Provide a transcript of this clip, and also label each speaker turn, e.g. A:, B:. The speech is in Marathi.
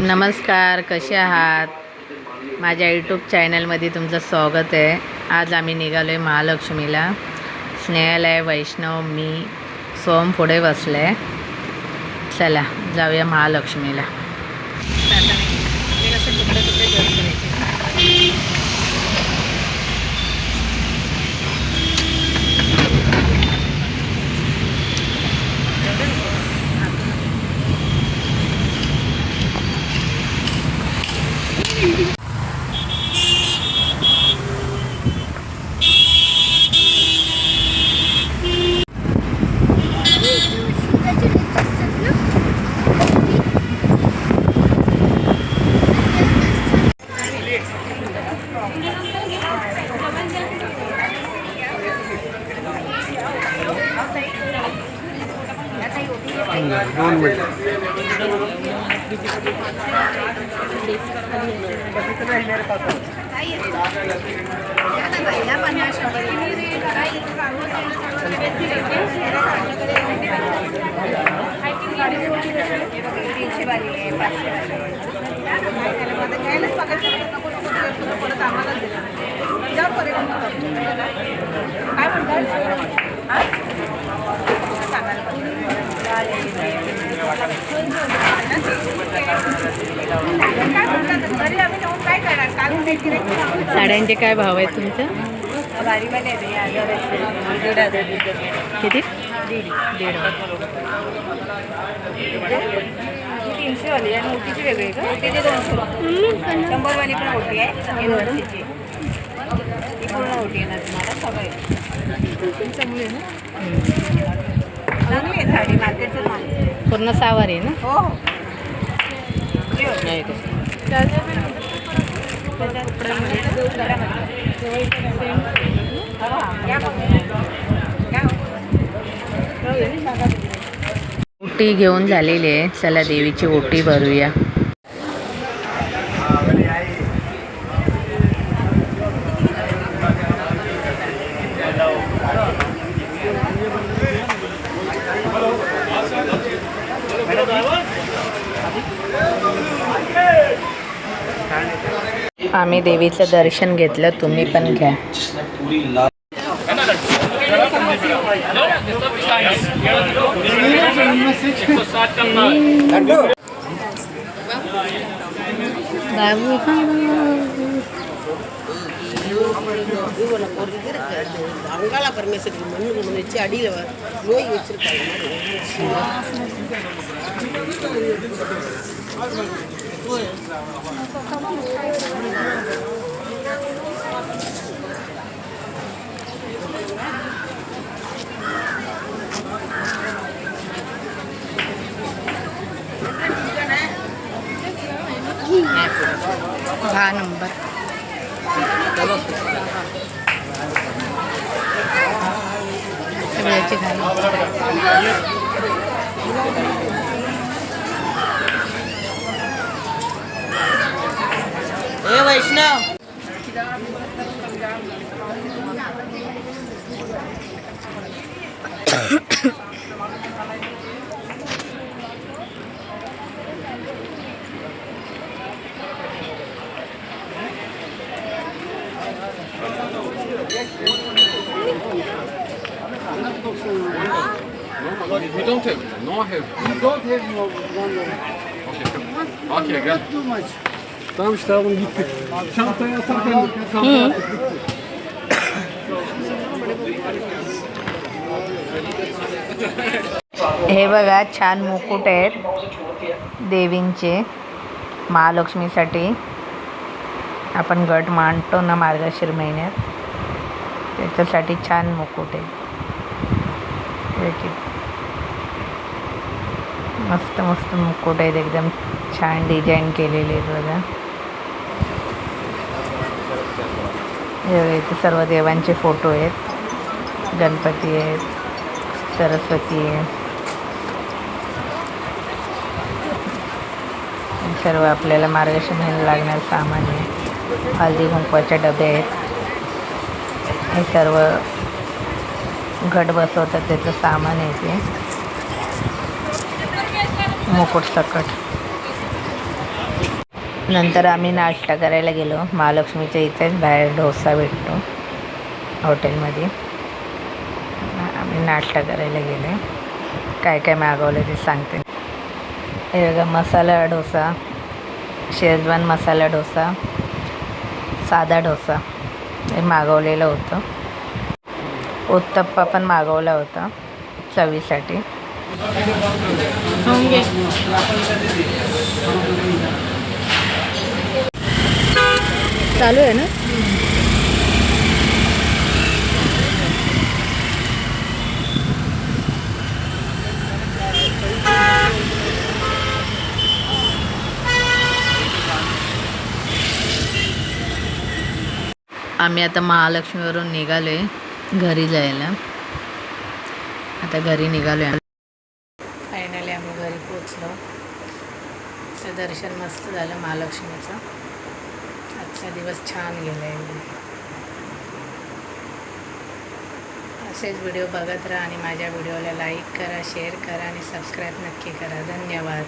A: नमस्कार, कसे आहात? माझ्या यूट्यूब चॅनलमध्ये तुमचं स्वागत आहे. आज आम्ही निघालो आहे महालक्ष्मीला. स्नेहल आहे, वैष्णव, मी, सोम पुढे बसले. चला जाऊया महालक्ष्मीला. साड्यांचे काय भाव आहेत तुमचं? किती?
B: 300 वाली आहे. मोठीची वेगळी आहे का? मोठीची 200. 100 वाली पण मोठी आहे. ही पूर्ण मोठी येणार तुम्हाला सगळे. चांगली आहे ना? चांगली आहे साडी, मार्केटचं माल.
A: पूर्ण सावर आहे ना?
B: हो हो.
A: नाही तसं. ओटी घेऊन झालेली आहे. चला देवीची ओटी भरूया. आम्ही देवीचं दर्शन घेतलं, तुम्ही पण घ्या.
C: அங்காள பரமேஸ்வரி மண்ணு கொண்டு வச்சு அடியில் நோய் வச்சிருக்காங்க.
A: हा नंबर सगळ्याची घाई.
C: ए वैष्णव
D: We don't have no have.
E: You don't have no one.
D: Okay, gel.
E: Not too much.
D: Tamam işte aldım gittik. Çantaya atarken çantaya attık.
A: हे बघा, छान मुकुट आहेत देवींचे. महालक्ष्मीसाठी आपण गट मांडतो ना मार्गशीर महिन्यात, त्याच्यासाठी छान मुकुट आहे. मस्त मस्त मुकुट आहेत, एकदम छान डिझाईन केलेले आहेत बघा. इथे सर्व देवांचे फोटो आहेत. गणपती आहेत, सरस्वती आहे. सर्व आपल्याला मार्गशीर महिन्याला लागणारं सामान आहे. हळदी कुंकवाचे डबे आहेत. हे सर्व घट बसवतात त्याचं सामान आहे ते. मुकुट सकट नंतर आम्ही नाश्ता करायला गेलो महालक्ष्मीच्या इथेच बाहेर डोसा भेटतो हॉटेलमध्ये. आम्ही नाश्ता करायला गेले. काय काय मागवलं ते सांगते. हे बघा मसाला डोसा, शेजवान मसाला डोसा, साधा डोसा हे मागवलेलं होतं. उत्तप्पा पण मागवला होता चवीसाठी. चालू आहे ना. आम्ही आता महालक्ष्मीवरून निघालो आहे घरी जायला. आता घरी निघालो आहे. फायनली आम्ही घरी पोचलो. तर दर्शन मस्त झालं महालक्ष्मीचं. आजचा दिवस छान गेला आहे. असेच व्हिडिओ बघत राहा आणि माझ्या व्हिडिओला लाईक करा, शेअर करा आणि सबस्क्राईब नक्की करा. धन्यवाद.